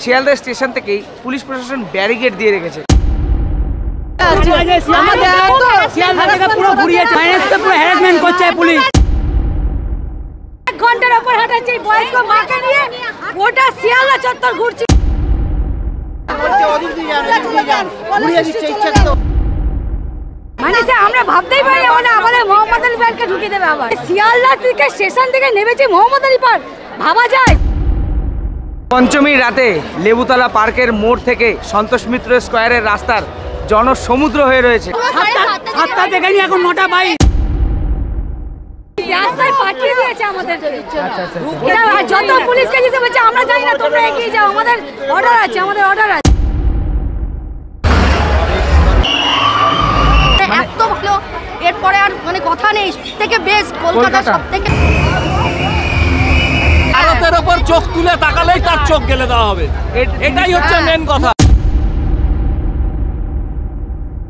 Sealdah station থেকেই police প্রশাসন barricade দিয়ে রেখেছে। ঘন্টার উপর হাঁটাচ্ছে বয়স্ক মাকে নিয়ে গোটা শিয়ালদা চত্বর ঘুরছি। মানে আমরা ভাবতেই পারি না আমাদের মোহাম্মদ আলী পার্কে ঢুকিয়ে দেবে। আবার শিয়ালদা থেকে স্টেশন থেকে নেমেছে মোহাম্মদ আলী পার্ক, ভাবা যায়? পঞ্চমীর রাতে লেবুতলা পার্কের মোড় থেকে সন্তোষ মিত্র স্কোয়ারের রাস্তার জনসমুদ্র হয়ে রয়েছে। 7টা থেকে এখন 9টা 22 রাস্তায় পাঠিয়ে দিয়েছে আমাদের। যত পুলিশকে দিতে বলছে আমরা জানি না, তোমরা এগিয়ে যাও, আমাদের অর্ডার আছে, আমাদের অর্ডার আছে। এত ভালো, এরপরে আর মানে কথা নেই। থেকে বেশ কলকাতা সব থেকে ভারতের উপর চোখ তুলে তাকালেই তার চোখ গেলে দেওয়া হবে, এটাই হচ্ছে মেন কথা।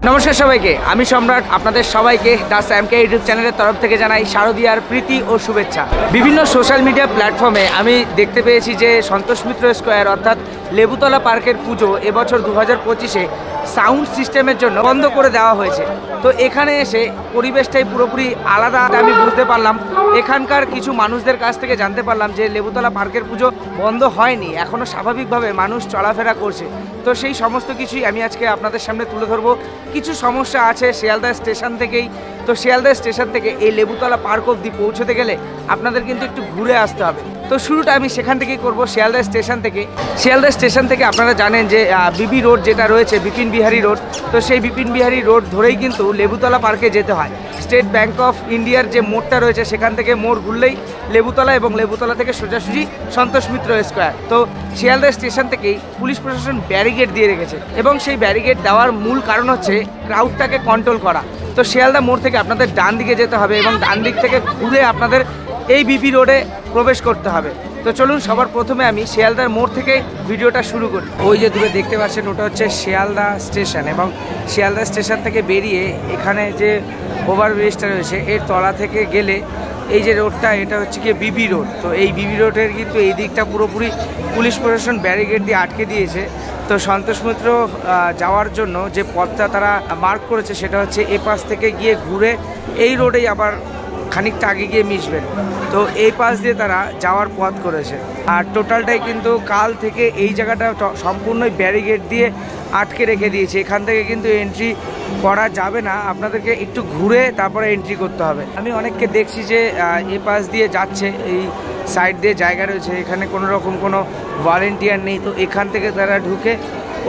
নমস্কার সবাইকে, আমি সম্রাট। আপনাদের সবাইকে দ্য স্যামকে ইউটিউব চ্যানেলের তরফ থেকে জানাই শারদীয়ার প্রীতি ও শুভেচ্ছা। বিভিন্ন সোশ্যাল মিডিয়া প্ল্যাটফর্মে আমি দেখতে পেয়েছি যে সন্তোষ মিত্র স্কোয়ার অর্থাৎ লেবুতলা পার্কের পুজো এবছর 2025-এ সাউন্ড সিস্টেমের জন্য বন্ধ করে দেওয়া হয়েছে। তো এখানে এসে পরিবেশটাই পুরোপুরি আলাদা আমি বুঝতে পারলাম। এখানকার কিছু মানুষদের কাছ থেকে জানতে পারলাম যে লেবুতলা পার্কের পুজো বন্ধ হয়নি, এখনও স্বাভাবিকভাবে মানুষ চলাফেরা করছে। তো সেই সমস্ত কিছুই আমি আজকে আপনাদের সামনে তুলে ধরবো। কিছু সমস্যা আছে শিয়ালদা স্টেশন থেকেই। তো শিয়ালদা স্টেশন থেকে এই লেবুতলা পার্ক অবধি পৌঁছতে গেলে আপনাদের কিন্তু একটু ঘুরে আসতে হবে। তো শুরুটা আমি সেখান থেকেই করব, শিয়ালদা স্টেশন থেকে। শিয়ালদা স্টেশন থেকে আপনারা জানেন যে বিবি রোড যেটা রয়েছে, বিপিন বিহারী রোড, তো সেই বিপিন বিহারী রোড ধরেই কিন্তু লেবুতলা পার্কে যেতে হয়। স্টেট ব্যাঙ্ক অফ ইন্ডিয়ার যে মোড়টা রয়েছে সেখান থেকে মোড় ঘুরলেই লেবুতলা, এবং লেবুতলা থেকে সোজাসুজি সন্তোষ মিত্র স্কোয়ার। তো শিয়ালদা স্টেশন থেকেই পুলিশ প্রশাসন ব্যারিকেড দিয়ে রেখেছে, এবং সেই ব্যারিকেড দেওয়ার মূল কারণ হচ্ছে ক্রাউডটাকে কন্ট্রোল করা। তো শিয়ালদা মোড় থেকে আপনাদের ডান দিকে যেতে হবে, এবং ডান দিক থেকে ঘুরে আপনাদের এই বিপি রোডে প্রবেশ করতে হবে। তো চলুন সবার প্রথমে আমি শিয়ালদার মোড় থেকে ভিডিওটা শুরু করি। ওই যে দূরে দেখতে পাচ্ছেন ওটা হচ্ছে শিয়ালদা স্টেশন, এবং শিয়ালদা স্টেশন থেকে বেরিয়ে এখানে যে ওভারব্রিজটা রয়েছে এর তলা থেকে গেলে এই যে রোডটা, এটা হচ্ছে কি বিবি রোড। তো এই বিবি রোডের কিন্তু এই দিকটা পুরোপুরি পুলিশ প্রশাসন ব্যারিকেড দিয়ে আটকে দিয়েছে। তো সন্তোষ মিত্র যাওয়ার জন্য যে পথটা তারা মার্ক করেছে সেটা হচ্ছে এ পাশ থেকে গিয়ে ঘুরে এই রোডেই আবার খানিকটা আগে গিয়ে মিশবেন। তো এই পাশ দিয়ে তারা যাওয়ার পথ করেছে। আর টোটালটাই কিন্তু কাল থেকে এই জায়গাটা সম্পূর্ণই ব্যারিকেড দিয়ে আটকে রেখে দিয়েছে। এখান থেকে কিন্তু এন্ট্রি করা যাবে না, আপনাদেরকে একটু ঘুরে তারপরে এন্ট্রি করতে হবে। আমি অনেককে দেখছি যে এ পাশ দিয়ে যাচ্ছে, এই সাইড দিয়ে জায়গা রয়েছে, এখানে কোনো রকম কোনো ভলেন্টিয়ার নেই। তো এখান থেকে তারা ঢুকে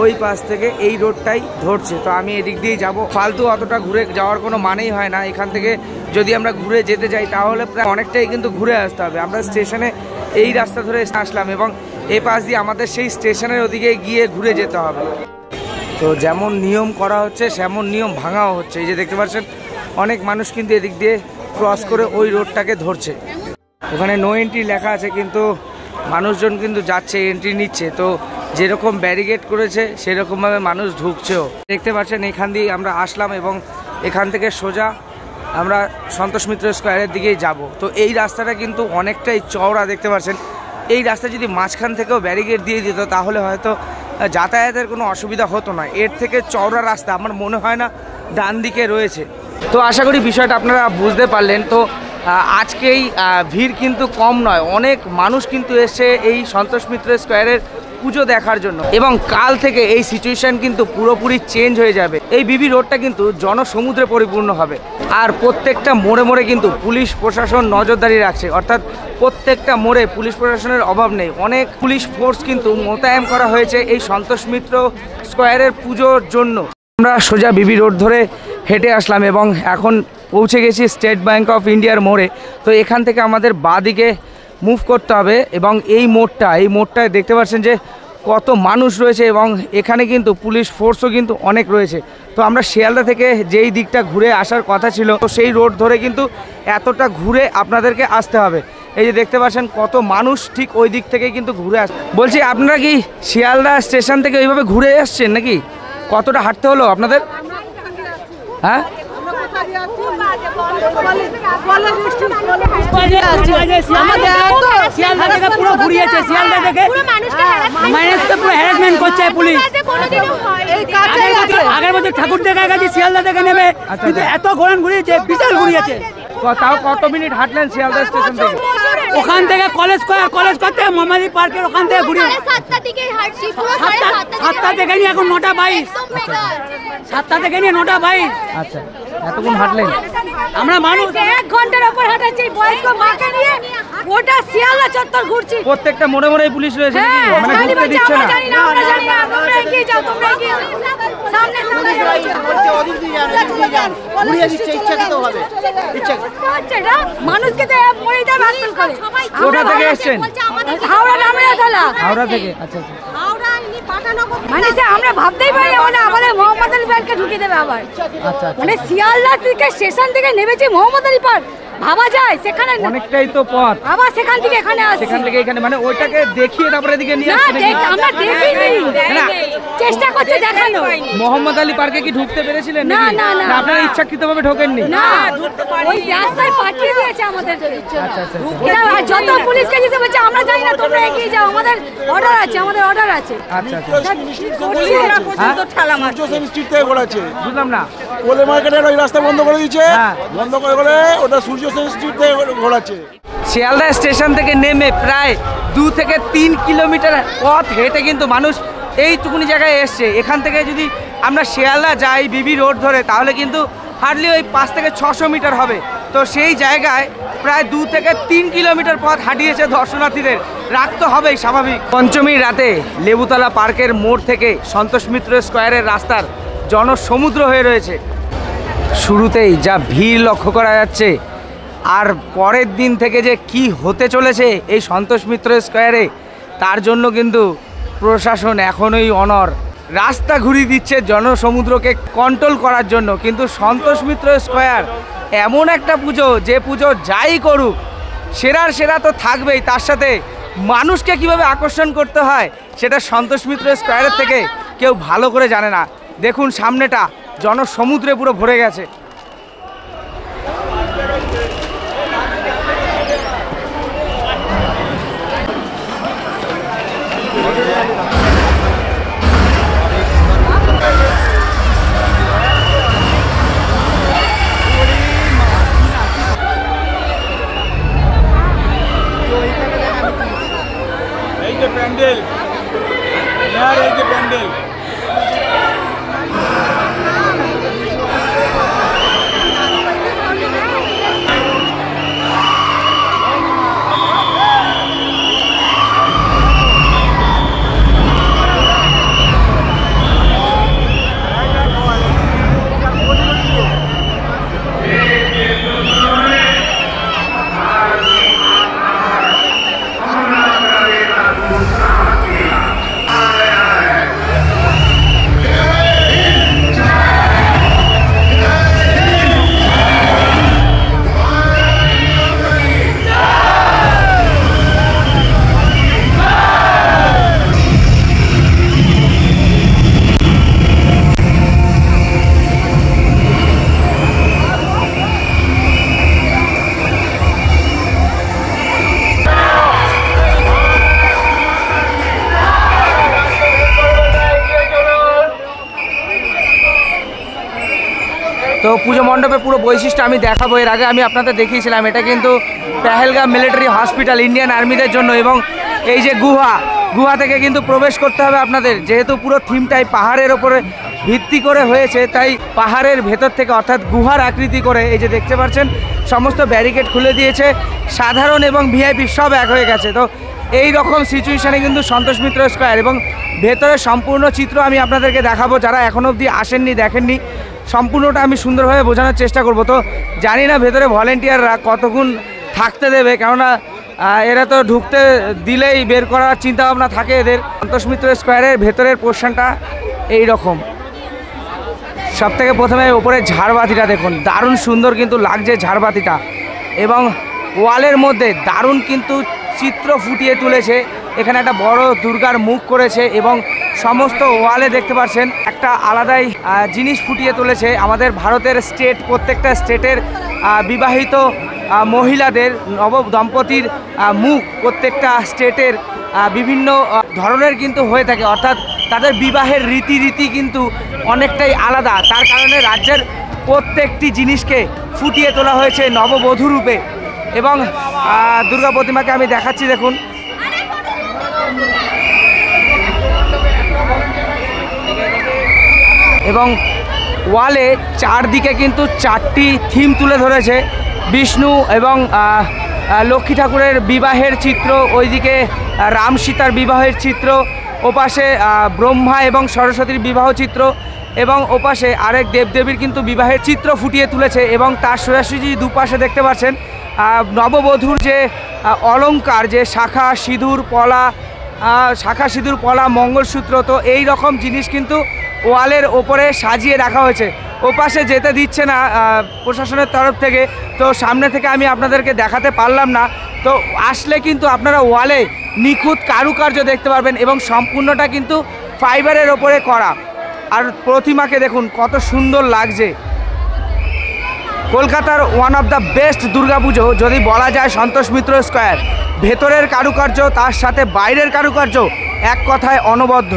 ওই পাশ থেকে এই রোডটাই ধরছে। তো আমি এদিক দিয়েই যাব, ফালতু অতটা ঘুরে যাওয়ার কোনো মানেই হয় না। এখান থেকে যদি আমরা ঘুরে যেতে যাই তাহলে প্রায় অনেকটাই কিন্তু ঘুরে আসতে হবে। আমরা স্টেশনে এই রাস্তা ধরে আসলাম, এবং এই পাশ দিয়ে আমাদের সেই স্টেশনের ওদিকে গিয়ে ঘুরে যেতে হবে। তো যেমন নিয়ম করা হচ্ছে সেমন নিয়ম ভাঙাও হচ্ছে। এই যে দেখতে পাচ্ছেন অনেক মানুষ কিন্তু এদিক দিয়ে ক্রস করে ওই রোডটাকে ধরছে। ওখানে নো এন্ট্রি লেখা আছে, কিন্তু মানুষজন কিন্তু যাচ্ছে, এন্ট্রি নিচ্ছে। তো যেরকম ব্যারিকেড করেছে সেরকমভাবে মানুষ ঢুকছেও। দেখতে পাচ্ছেন এখান দিয়ে আমরা আসলাম, এবং এখান থেকে সোজা আমরা সন্তোষ মিত্র স্কোয়ারের দিকেই যাব। তো এই রাস্তাটা কিন্তু অনেকটাই চওড়া, দেখতে পাচ্ছেন। এই রাস্তা যদি মাঝখান থেকেও ব্যারিকেড দিয়ে দিত তাহলে হয়তো যাতায়াতের কোনো অসুবিধা হতো না। এর থেকে চওড়া রাস্তা আমার মনে হয় না ডান দিকে রয়েছে। তো আশা করি বিষয়টা আপনারা বুঝতে পারলেন। তো আজকেই ভিড় কিন্তু কম নয়, অনেক মানুষ কিন্তু এসে এই সন্তোষ মিত্র স্কোয়ারের পুজো দেখার জন্য, এবং কাল থেকে এই সিচুয়েশন কিন্তু পুরোপুরি চেঞ্জ হয়ে যাবে। এই বিবি রোডটা কিন্তু জনসমুদ্রে পরিপূর্ণ হবে। আর প্রত্যেকটা মোড়ে মোড়ে কিন্তু পুলিশ প্রশাসন নজরদারি রাখছে, অর্থাৎ প্রত্যেকটা মোড়ে পুলিশ প্রশাসনের অভাব নেই। অনেক পুলিশ ফোর্স কিন্তু মোতায়েন করা হয়েছে এই সন্তোষ মিত্র স্কোয়ারের পুজোর জন্য। আমরা সোজা বিবি রোড ধরে হেঁটে আসলাম, এবং এখন পৌঁছে গেছি স্টেট ব্যাঙ্ক অফ ইন্ডিয়ার মোড়ে। তো এখান থেকে আমাদের বাঁদিকে মুভ করতে হবে, এবং এই মোড়টায় দেখতে পাচ্ছেন যে কত মানুষ রয়েছে, এবং এখানে কিন্তু পুলিশ ফোর্সও কিন্তু অনেক রয়েছে। তো আমরা শিয়ালদা থেকে যেই দিকটা ঘুরে আসার কথা ছিল, তো সেই রোড ধরে কিন্তু এতটা ঘুরে আপনাদেরকে আসতে হবে। এই যে দেখতে পাচ্ছেন কত মানুষ ঠিক ওই দিক থেকেই কিন্তু ঘুরে আসে। বলছি আপনারা কি শিয়ালদা স্টেশন থেকে ওইভাবে ঘুরে আসছেন নাকি? কতটা হাঁটতে হলো আপনাদের? হ্যাঁ, শিয়ালদা থেকে পুরো ঘুরিয়েছে, শিয়ালদা থেকে মানুষকে পুরো হ্যারাসমেন্ট করছে পুলিশ। আগের বছর ঠাকুর দেখা গেছে শিয়ালদা থেকে নেমে, কিন্তু এত ঘুরিয়েছে, বিশাল ঘুরিয়েছে। তাও কত মিনিট হাঁটলেন শিয়ালদা স্টেশন থেকে? ওখান থেকে কলেজ করতে মোহাম্মদী পার্কের ওখান থেকে ঘুরিয়ে 7টা থেকে নিয়ে এখন 9:22, 7টা থেকে নিয়ে 9:22। আচ্ছা, এতক্ষণ হাঁটলেন? আমরা মানুষ 1 ঘন্টার উপর হাঁটাচ্ছি বয়স্ক মাকে নিয়ে, ওটা শিয়ালদা চত্বর ঘুরছি। প্রত্যেকটা মোড়ে মোড়ে পুলিশ রয়েছে নাকি? হ্যাঁ, মানে গালি ঢুকতে বাজছে, দিচ্ছে আমরা না? জানি না, আমরা জানি না, তোমরা এগিয়ে যাও, তোমরা এগিয়ে যাও। সামনে ঘুরিয়ে দিচ্ছে ইচ্ছাকৃতভাবে। মানুষকে তো মরে যায় বাতিল করে। কোথা থেকে এসেছেন? হাওড়া নামিয়াতলা। হাওড়া থেকে? আচ্ছা আচ্ছা। মানে সে আমরা ভাবতেই পারি না, মানে আমাদের মোহাম্মদ আলী পার্কে ঢুকিয়ে দেবে আবার। আচ্ছা। মানে শিয়ালদা থেকে স্টেশন থেকে নেমেছি মোহাম্মদ আলী পার্ক, ভাবা যায়? সেখানে অনেকটাই তো পথ, আবার সেখান থেকে এখানে আসছি। সেখান থেকে এখানে, মানে ওইটাকে দেখিয়ে তারপরে এদিকে নিয়ে না, আসছে নাকি? আমরা দেখিনি, চেষ্টা করছে দেখানো। মোহাম্মদ আলী পার্কে কি ঢুকতে পেরেছিলেন না, নাকি? না, না। আপনারা ইচ্ছাকৃতভাবে ঢোকেননি? না, ওই রাস্তায় পাঠিয়ে দিয়েছে আমাদের। আচ্ছা আচ্ছা। এরা যত পুলিশকে দিতে বলছে আমরা জানি না, তোমরা এগিয়ে যাও, আমাদের অর্ডার আছে, আমাদের অর্ডার আছে। আচ্ছা আচ্ছা। সূর্য সেন স্ট্রিট থেকে ঘোরাচ্ছে, বুঝলাম না। কোলে মার্কেটের ওই রাস্তা বন্ধ করে দিয়েছে, হ্যাঁ। বন্ধ করে ওটা সূর্য সেন স্ট্রিট থেকে ঘোরাচ্ছে। শিয়ালদা স্টেশন থেকে নেমে প্রায় 2 থেকে 3 কিলোমিটার পথ হেঁটে কিন্তু মানুষ এইটুকুনি জায়গায় এসছে। এখান থেকে যদি আমরা শিয়ালদা যাই বিবি রোড ধরে, তাহলে কিন্তু হার্ডলি ওই 5 থেকে 600 মিটার হবে। তো সেই জায়গায় প্রায় 2 থেকে 3 কিলোমিটার পথ হাঁটিয়েছে দর্শনার্থীদের, রাখতে হবেই স্বাভাবিক। পঞ্চমীর রাতে লেবুতলা পার্কের মোড় থেকে সন্তোষ মিত্র স্কোয়ারের রাস্তার জনসমুদ্র হয়ে রয়েছে। শুরুতেই যা ভিড় লক্ষ্য করা যাচ্ছে, আর পরের দিন থেকে যে কি হতে চলেছে এই সন্তোষ মিত্র স্কোয়ারে, তার জন্য কিন্তু প্রশাসন এখনোই অনড়। রাস্তা ঘুরিয়ে দিচ্ছে জনসমুদ্রকে কন্ট্রোল করার জন্য, কিন্তু সন্তোষ মিত্র স্কোয়ার এমন একটা পুজো, যে পুজো যাই করুক সেরার সেরা তো থাকবেই, তার সাথে মানুষকে কিভাবে আকর্ষণ করতে হয় সেটা সন্তোষ মিত্র স্কোয়ারের থেকে কেউ ভালো করে জানে না। দেখুন সামনেটা জনসমুদ্রে পুরো ভরে গেছে। এই যে প্যান্ডেল, এই যে প্যান্ডেল, তো পুজো মণ্ডপের পুরো বৈশিষ্ট্য আমি দেখাবো। এর আগে আমি আপনাদের দেখিয়েছিলাম, এটা কিন্তু পেহেলগাম মিলিটারি হসপিটাল ইন্ডিয়ান আর্মিদের জন্য। এবং এই যে গুহা থেকে কিন্তু প্রবেশ করতে হবে আপনাদের, যেহেতু পুরো থিমটাই পাহাড়ের ওপরে ভিত্তি করে হয়েছে, তাই পাহাড়ের ভেতর থেকে অর্থাৎ গুহার আকৃতি করে এই যে দেখতে পাচ্ছেন সমস্ত ব্যারিকেড খুলে দিয়েছে। সাধারণ এবং ভিআইপি সব এক হয়ে গেছে। তো এই রকম সিচুয়েশানে কিন্তু সন্তোষ মিত্র স্কোয়ার, এবং ভেতরের সম্পূর্ণ চিত্র আমি আপনাদেরকে দেখাবো। যারা এখনও অবধি আসেননি, দেখেননি, সম্পূর্ণটা আমি সুন্দরভাবে বোঝানোর চেষ্টা করব। তো জানি না ভেতরে ভলেন্টিয়াররা কতক্ষণ থাকতে দেবে, কেননা এরা তো ঢুকতে দিলেই বের করার চিন্তাভাবনা থাকে এদের। সন্তোষ মিত্র স্কোয়ারের ভেতরের পোর্শনটা এই রকম। সব থেকে প্রথমে ওপরে ঝাড়বাতিটা দেখুন, দারুণ সুন্দর কিন্তু লাগছে ঝাড়বাতিটা, এবং ওয়ালের মধ্যে দারুণ কিন্তু চিত্র ফুটিয়ে তুলেছে এখানে একটা বড় দুর্গার মুখ করেছে এবং সমস্ত ওয়ালে দেখতে পাচ্ছেন একটা আলাদাই জিনিস ফুটিয়ে তুলেছে আমাদের ভারতের স্টেট, প্রত্যেকটা স্টেটের বিবাহিত মহিলাদের নব দম্পতির মুখ প্রত্যেকটা স্টেটের বিভিন্ন ধরনের কিন্তু হয়ে থাকে, অর্থাৎ তাদের বিবাহের রীতি কিন্তু অনেকটাই আলাদা। তার কারণে রাজ্যের প্রত্যেকটি জিনিসকে ফুটিয়ে তোলা হয়েছে নববধূ রূপে। এবং দুর্গা প্রতিমাকে আমি দেখাচ্ছি, দেখুন এবং ওয়ালে চারদিকে কিন্তু 4টি থিম তুলে ধরেছে। বিষ্ণু এবং লক্ষ্মী ঠাকুরের বিবাহের চিত্র, ওইদিকে রাম সীতার বিবাহের চিত্র, ওপাশে ব্রহ্মা এবং সরস্বতীর বিবাহ চিত্র, এবং ওপাশে আরেক দেবদেবীর কিন্তু বিবাহের চিত্র ফুটিয়ে তুলেছে। এবং তার সোজাসুজি দুপাশে দেখতে পাচ্ছেন নববধূর যে অলংকার, যে শাখা সিঁদুর পলা মঙ্গলসূত্র, তো এই রকম জিনিস কিন্তু ওয়ালের ওপরে সাজিয়ে রাখা হয়েছে। ওপাশে যেতে দিচ্ছে না প্রশাসনের তরফ থেকে, তো সামনে থেকে আমি আপনাদেরকে দেখাতে পারলাম না। তো আসলে কিন্তু আপনারা ওয়ালে নিখুঁত কারুকার্য দেখতে পারবেন এবং সম্পূর্ণটা কিন্তু ফাইবারের ওপরে করা। আর প্রতিমাকে দেখুন কত সুন্দর লাগছে। কলকাতার one of the best Durga Puja যদি বলা যায় সন্তোষ মিত্র স্কোয়ার। ভেতরের কারুকার্য তার সাথে বাইরের কারুকার্য এক কথায় অনবদ্য।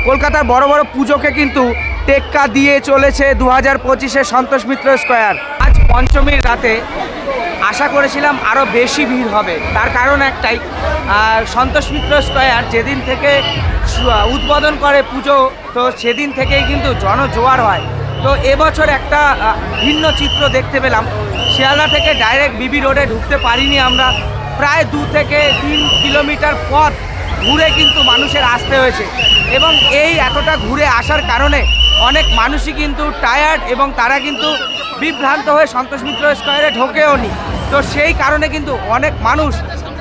কলকাতার বড় বড় পুজোকে কিন্তু টেক্কা দিয়ে চলেছে 2025-এ সন্তোষ মিত্র স্কোয়ার। আজ পঞ্চমীর রাতে আশা করেছিলাম আরও বেশি ভিড় হবে, তার কারণ একটাই, সন্তোষ মিত্র স্কোয়ার যেদিন থেকে উদ্বোধন করে পুজো, তো সেদিন থেকেই কিন্তু জনজোয়ার হয়। তো এবছর একটা ভিন্ন চিত্র দেখতে পেলাম। শিয়ালদা থেকে ডাইরেক্ট বিবি রোডে ঢুকতে পারিনি আমরা, প্রায় 2 থেকে 3 কিলোমিটার পথ ঘুরে কিন্তু মানুষের আসতে হয়েছে। এবং এই এতটা ঘুরে আসার কারণে অনেক মানুষই কিন্তু টায়ার্ড এবং তারা কিন্তু বিভ্রান্ত হয়ে সন্তোষ মিত্র স্কোয়ারে ঢোকেও নি। তো সেই কারণে কিন্তু অনেক মানুষ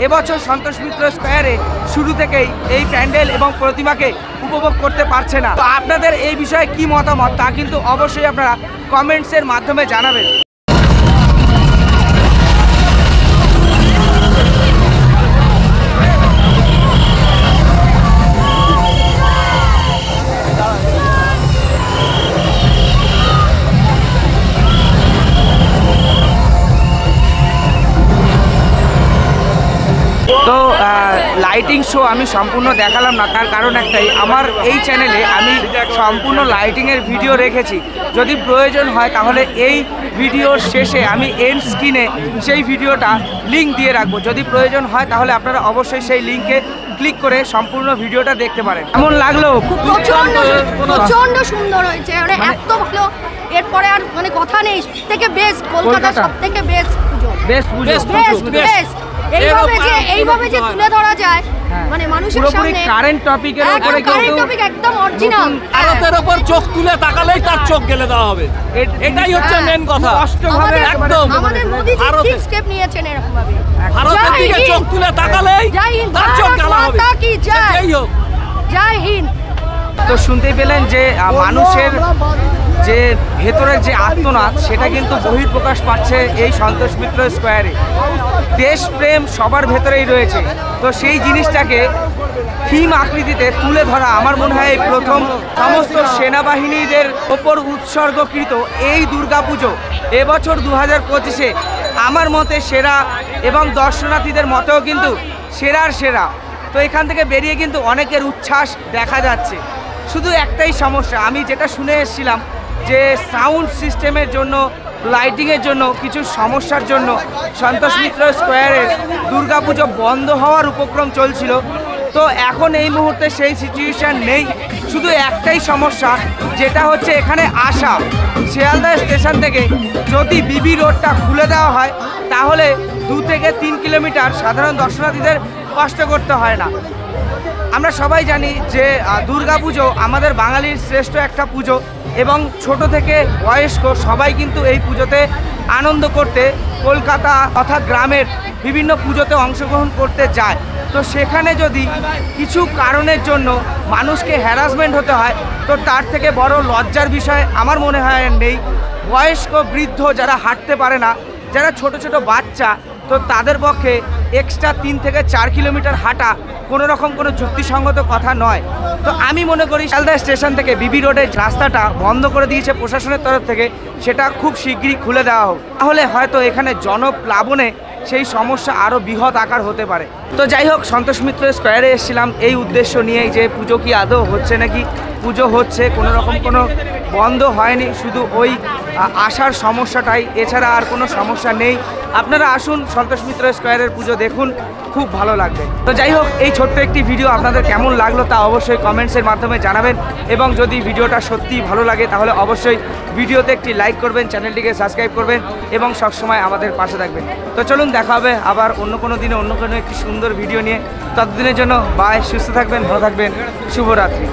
এবছর সন্তোষ মিত্র স্কোয়ারে শুরু থেকেই এই প্যান্ডেল এবং প্রতিমাকে উপভোগ করতে পারছে না। তো আপনাদের এই বিষয়ে কি মতামত তা কিন্তু অবশ্যই আপনারা কমেন্টসের মাধ্যমে জানাবেন। তো লাইটিং শো আমি সম্পূর্ণ দেখালাম না, তার কারণ একটাই, আমার এই চ্যানেলে আমি সম্পূর্ণ লাইটিংয়ের ভিডিও রেখেছি। যদি প্রয়োজন হয় তাহলে এই ভিডিওর শেষে আমি এন্ড স্ক্রিনে সেই ভিডিওটা লিঙ্ক দিয়ে রাখবো। যদি প্রয়োজন হয় তাহলে আপনারা অবশ্যই সেই লিঙ্কে ক্লিক করে সম্পূর্ণ ভিডিওটা দেখতে পারেন। কেমন লাগলো? প্রচন্ড সুন্দর হয়েছে, এত ভালো, এরপরে আর মানে কথা নেই। থেকে বেস্ট, কলকাতা সব থেকে বেস্ট পুজো, বেস্ট। এইভাবে যে তুলে ধরা যায় মানে মানুষের সামনে কারেন্ট টপিকের উপরে কিন্তু একদম অরিজিনাল। ভারতের উপর চোখ তুলে তাকালেই তার চোখ গেলে দেওয়া হবে, এটাই হচ্ছে মেন কথা। একদম আমাদের মোদি ঠিক স্টেপ নিয়েছেন এরকম ভাবে, ভারতের দিকে চোখ তুলে তাকালেই তার চোখ গেলা হবে। জয় হোক, জয় হিন্দ। তো শুনতেই পেলেন যে মানুষের যে ভেতরের যে আত্মনাদ সেটা কিন্তু বহিঃপ্রকাশ পাচ্ছে এই সন্তোষ মিত্র স্কোয়ারে। দেশপ্রেম সবার ভেতরেই রয়েছে, তো সেই জিনিসটাকে থিম আকৃতিতে তুলে ধরা আমার মনে হয় এই প্রথম। সমস্ত সেনাবাহিনীদের ওপর উৎসর্গকৃত এই দুর্গাপুজো এবছর 2025-এ আমার মতে সেরা এবং দর্শনার্থীদের মতেও কিন্তু সেরার সেরা। তো এখান থেকে বেরিয়ে কিন্তু অনেকের উচ্ছ্বাস দেখা যাচ্ছে। শুধু একটাই সমস্যা, আমি যেটা শুনে এসেছিলাম যে সাউন্ড সিস্টেমের জন্য, লাইটিংয়ের জন্য কিছু সমস্যার জন্য সন্তোষ মিত্র স্কোয়ারের দুর্গাপুজো বন্ধ হওয়ার উপক্রম চলছিল। তো এখন এই মুহূর্তে সেই সিচুয়েশান নেই, শুধু একটাই সমস্যা, যেটা হচ্ছে এখানে আসা। শিয়ালদা স্টেশন থেকে যদি বিবি রোডটা খুলে দেওয়া হয় তাহলে 2 থেকে 3 কিলোমিটার সাধারণ দর্শনার্থীদের কষ্ট করতে হয় না। আমরা সবাই জানি যে দুর্গাপুজো আমাদের বাঙালির শ্রেষ্ঠ একটা পুজো এবং ছোট থেকে বয়স্ক সবাই কিন্তু এই পুজোতে আনন্দ করতে কলকাতা তথা গ্রামের বিভিন্ন পুজোতে অংশগ্রহণ করতে যায়। তো সেখানে যদি কিছু কারণের জন্য মানুষকে হ্যারাসমেন্ট হতে হয় তো তার থেকে বড় লজ্জার বিষয় আমার মনে হয় নেই। বয়স্ক বৃদ্ধ যারা হাঁটতে পারে না, যারা ছোট ছোট বাচ্চা, তো তাদের পক্ষে এক্সট্রা 3 থেকে 4 কিলোমিটার হাঁটা কোনো রকম কোনো যুক্তিসঙ্গত কথা নয়। তো আমি মনে করি শিয়ালদা স্টেশন থেকে বিবি রোডের রাস্তাটা বন্ধ করে দিয়েছে প্রশাসনের তরফ থেকে, সেটা খুব শিগগিরই খুলে দেওয়া হোক, তাহলে হয়তো এখানে জনপ্লাবনে সেই সমস্যা আরও বৃহৎ আকার হতে পারে। তো যাই হোক, সন্তোষ মিত্র স্কোয়ারে এসেছিলাম এই উদ্দেশ্য নিয়েই যে পুজো কি আদৌ হচ্ছে নাকি। পুজো হচ্ছে, কোনো রকম কোনো বন্ধ হয়নি, শুধু ওই আসার সমস্যাটাই, এছাড়া আর কোনো সমস্যা নেই। আপনারা আসুন সন্তোষ মিত্র স্কোয়ারের পুজো দেখুন, খুব ভালো লাগবে। তো যাই হোক, এই ছোট্ট একটি ভিডিও আপনাদের কেমন লাগলো তা অবশ্যই কমেন্টসের মাধ্যমে জানাবেন, এবং যদি ভিডিওটা সত্যিই ভালো লাগে তাহলে অবশ্যই ভিডিওতে একটি লাইক করবেন, চ্যানেলটিকে সাবস্ক্রাইব করবেন এবং সবসময় আমাদের পাশে থাকবেন। তো চলুন, দেখা হবে আবার অন্য কোনো দিনে অন্য কোনো একটি সুন্দর ভিডিও নিয়ে। ততদিনের জন্য বাই, সুস্থ থাকবেন, ভালো থাকবেন, শুভরাত্রি।